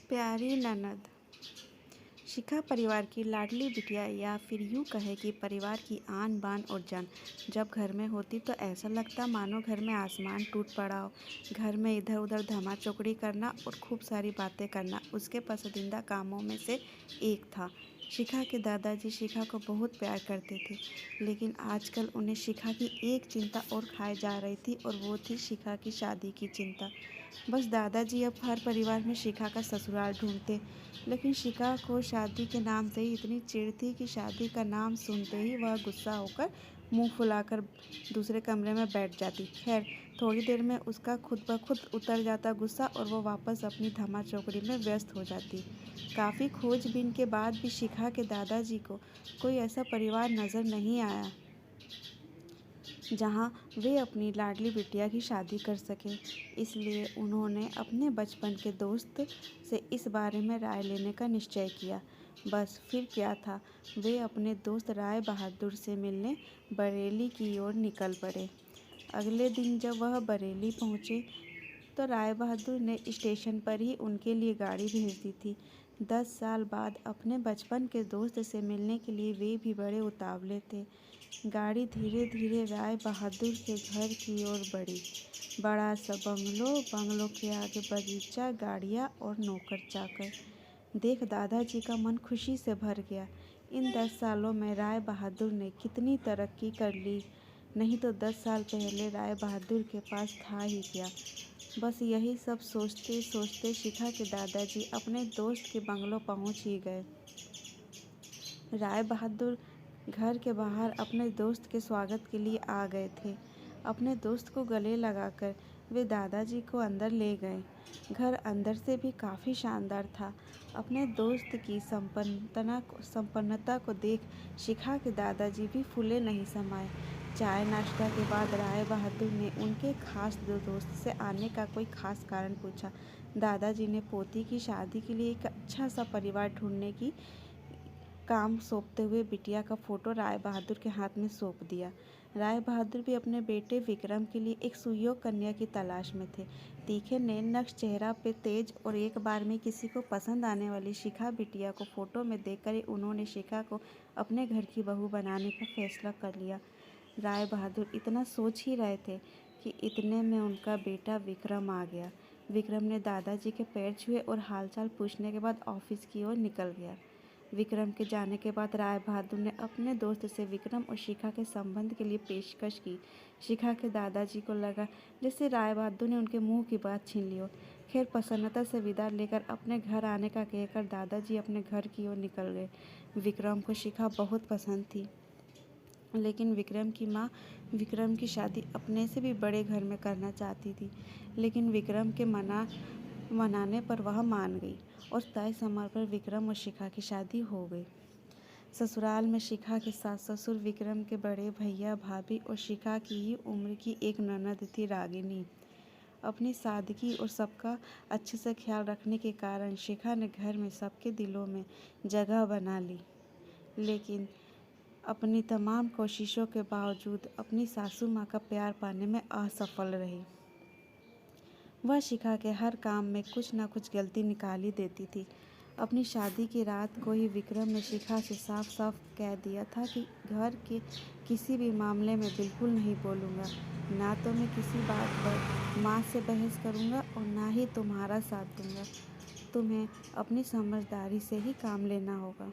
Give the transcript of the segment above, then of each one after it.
प्यारी ननद। शिखा परिवार की लाडली बिटिया या फिर यूँ कहे कि परिवार की आन बान और जान। जब घर में होती तो ऐसा लगता मानो घर में आसमान टूट पड़ा हो। घर में इधर उधर धमा चौकड़ी करना और खूब सारी बातें करना उसके पसंदीदा कामों में से एक था। शिखा के दादाजी शिखा को बहुत प्यार करते थे, लेकिन आजकल उन्हें शिखा की एक चिंता और खाए जा रही थी और वो थी शिखा की शादी की चिंता। बस दादाजी अब हर परिवार में शिखा का ससुराल ढूंढते, लेकिन शिखा को शादी के नाम से ही इतनी चिढ़ थी कि शादी का नाम सुनते ही वह गुस्सा होकर मुंह फुलाकर दूसरे कमरे में बैठ जाती। खैर, थोड़ी देर में उसका खुद ब खुद उतर जाता गुस्सा और वो वापस अपनी धमा चौकड़ी में व्यस्त हो जाती। काफ़ी खोजबीन के बाद भी शिखा के दादाजी को कोई ऐसा परिवार नज़र नहीं आया जहां वे अपनी लाडली बिटिया की शादी कर सकें। इसलिए उन्होंने अपने बचपन के दोस्त से इस बारे में राय लेने का निश्चय किया। बस फिर क्या था, वे अपने दोस्त राय बहादुर से मिलने बरेली की ओर निकल पड़े। अगले दिन जब वह बरेली पहुंचे तो राय बहादुर ने स्टेशन पर ही उनके लिए गाड़ी भेज दी थी। 10 साल बाद अपने बचपन के दोस्त से मिलने के लिए वे भी बड़े उतावले थे। गाड़ी धीरे धीरे राय बहादुर के घर की ओर बढ़ी। बड़ा सा बंगलो, बंगलों के आगे बगीचा, गाड़ियाँ और नौकर चाकर देख दादाजी का मन खुशी से भर गया। इन 10 सालों में राय बहादुर ने कितनी तरक्की कर ली, नहीं तो 10 साल पहले राय बहादुर के पास था ही क्या। बस यही सब सोचते सोचते शिखा के दादाजी अपने दोस्त के बंगलो पहुंच ही गए। राय बहादुर घर के बाहर अपने दोस्त के स्वागत के लिए आ गए थे। अपने दोस्त को गले लगाकर वे दादाजी को अंदर ले गए। घर अंदर से भी काफ़ी शानदार था। अपने दोस्त की संपन्नता को देख शिखा के दादाजी भी फूले नहीं समाये। चाय नाश्ता के बाद राय बहादुर ने उनके खास दोस्त से आने का कोई खास कारण पूछा। दादाजी ने पोती की शादी के लिए एक अच्छा सा परिवार ढूंढने की काम सौंपते हुए बिटिया का फोटो राय बहादुर के हाथ में सौंप दिया। राय बहादुर भी अपने बेटे विक्रम के लिए एक सुयोग्य कन्या की तलाश में थे। तीखे नैन नक्श चेहरा पे तेज और एक बार में किसी को पसंद आने वाली शिखा बिटिया को फोटो में देखकर ही उन्होंने शिखा को अपने घर की बहू बनाने का फैसला कर लिया। राय बहादुर इतना सोच ही रहे थे कि इतने में उनका बेटा विक्रम आ गया। विक्रम ने दादाजी के पैर छुए और हालचाल पूछने के बाद ऑफिस की ओर निकल गया। विक्रम के जाने के बाद राय बहादुर ने अपने दोस्त से विक्रम और शिखा के संबंध के लिए पेशकश की। शिखा के दादाजी को लगा जैसे राय बहादुर ने उनके मुंह की बात छीन ली हो। खैर, प्रसन्नता से विदा लेकर अपने घर आने का कहकर दादाजी अपने घर की ओर निकल गए। विक्रम को शिखा बहुत पसंद थी, लेकिन विक्रम की माँ विक्रम की शादी अपने से भी बड़े घर में करना चाहती थी। लेकिन विक्रम के मनाने पर वह मान गई और तय समय पर विक्रम और शिखा की शादी हो गई। ससुराल में शिखा के सास ससुर विक्रम के बड़े भैया भाभी और शिखा की ही उम्र की एक ननद थी रागिनी। अपनी सादगी और सबका अच्छे से ख्याल रखने के कारण शिखा ने घर में सबके दिलों में जगह बना ली, लेकिन अपनी तमाम कोशिशों के बावजूद अपनी सासू माँ का प्यार पाने में असफल रही। वह शिखा के हर काम में कुछ न कुछ गलती निकाल ही देती थी। अपनी शादी की रात को ही विक्रम ने शिखा से साफ साफ कह दिया था कि घर के किसी भी मामले में बिल्कुल नहीं बोलूँगा। ना तो मैं किसी बात पर माँ से बहस करूँगा और ना ही तुम्हारा साथ दूँगा। तुम्हें अपनी समझदारी से ही काम लेना होगा।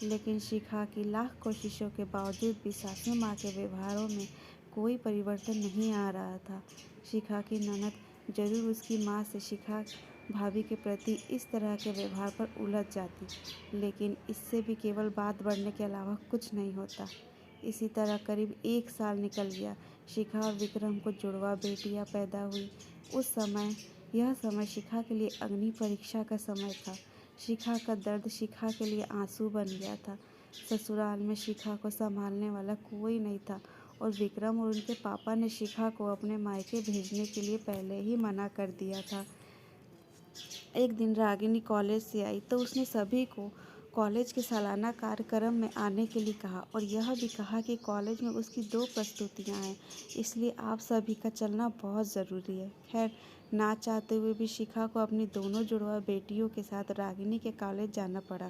लेकिन शिखा की लाख कोशिशों के बावजूद भी सासू माँ के व्यवहारों में कोई परिवर्तन नहीं आ रहा था। शिखा की ननद जरूर उसकी माँ से शिखा भाभी के प्रति इस तरह के व्यवहार पर उलझ जाती, लेकिन इससे भी केवल बात बढ़ने के अलावा कुछ नहीं होता। इसी तरह करीब 1 साल निकल गया। शिखा और विक्रम को जुड़वा बेटियां पैदा हुई। यह समय शिखा के लिए अग्नि परीक्षा का समय था। शिखा का दर्द शिखा के लिए आंसू बन गया था। ससुराल में शिखा को संभालने वाला कोई नहीं था और विक्रम और उनके पापा ने शिखा को अपने मायके भेजने के लिए पहले ही मना कर दिया था। एक दिन रागिनी कॉलेज से आई तो उसने सभी को कॉलेज के सालाना कार्यक्रम में आने के लिए कहा और यह भी कहा कि कॉलेज में उसकी 2 प्रस्तुतियां हैं, इसलिए आप सभी का चलना बहुत ज़रूरी है। खैर, ना चाहते हुए भी शिखा को अपनी दोनों जुड़वा बेटियों के साथ रागिनी के कॉलेज जाना पड़ा।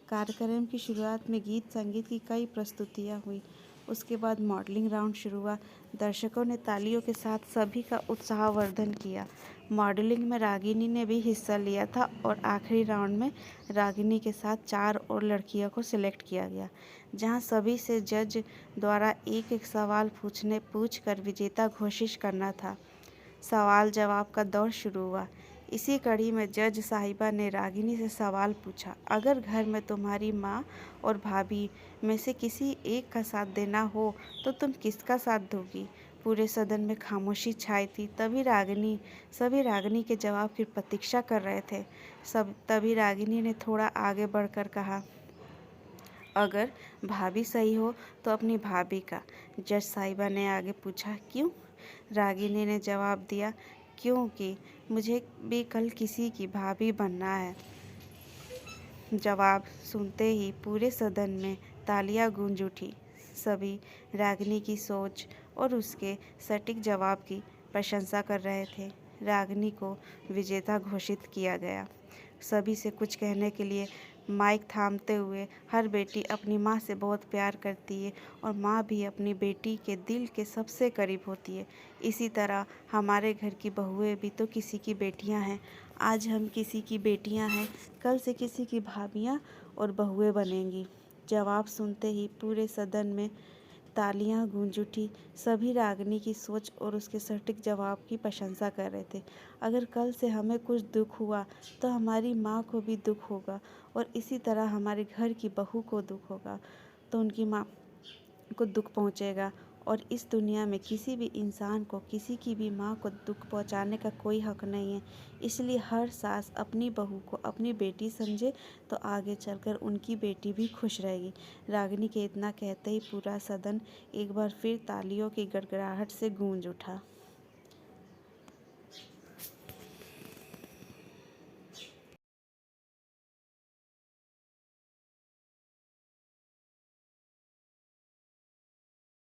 कार्यक्रम की शुरुआत में गीत संगीत की कई प्रस्तुतियां हुई। उसके बाद मॉडलिंग राउंड शुरू हुआ। दर्शकों ने तालियों के साथ सभी का उत्साहवर्धन किया। मॉडलिंग में रागिनी ने भी हिस्सा लिया था और आखिरी राउंड में रागिनी के साथ 4 और लड़कियों को सिलेक्ट किया गया, जहां सभी से जज द्वारा एक एक सवाल पूछकर विजेता घोषित करना था। सवाल जवाब का दौर शुरू हुआ। इसी कड़ी में जज साहिबा ने रागिनी से सवाल पूछा, अगर घर में तुम्हारी माँ और भाभी में से किसी एक का साथ देना हो तो तुम किसका साथ दोगी? पूरे सदन में खामोशी छाई थी। सभी रागिनी के जवाब की प्रतीक्षा कर रहे थे। तभी रागिनी ने थोड़ा आगे बढ़कर कहा, अगर भाभी सही हो तो अपनी भाभी का। जज साहिबा ने आगे पूछा, क्यों? रागिनी ने जवाब दिया, क्योंकि मुझे भी कल किसी की भाभी बनना है। जवाब सुनते ही पूरे सदन में तालियां गूंज उठी। सभी रागिनी की सोच और उसके सटीक जवाब की प्रशंसा कर रहे थे। रागिनी को विजेता घोषित किया गया। सभी से कुछ कहने के लिए माइक थामते हुए, हर बेटी अपनी माँ से बहुत प्यार करती है और माँ भी अपनी बेटी के दिल के सबसे करीब होती है। इसी तरह हमारे घर की बहुएं भी तो किसी की बेटियां हैं। आज हम किसी की बेटियां हैं, कल से किसी की भाभियां और बहुएं बनेंगी। जवाब सुनते ही पूरे सदन में तालियां गूंज उठी। सभी रागिनी की सोच और उसके सटीक जवाब की प्रशंसा कर रहे थे। अगर कल से हमें कुछ दुख हुआ तो हमारी माँ को भी दुख होगा, और इसी तरह हमारे घर की बहू को दुख होगा तो उनकी माँ को दुख पहुँचेगा। और इस दुनिया में किसी भी इंसान को किसी की भी माँ को दुख पहुँचाने का कोई हक नहीं है। इसलिए हर सास अपनी बहू को अपनी बेटी समझे तो आगे चलकर उनकी बेटी भी खुश रहेगी। रागिनी के इतना कहते ही पूरा सदन एक बार फिर तालियों की गड़गड़ाहट से गूंज उठा।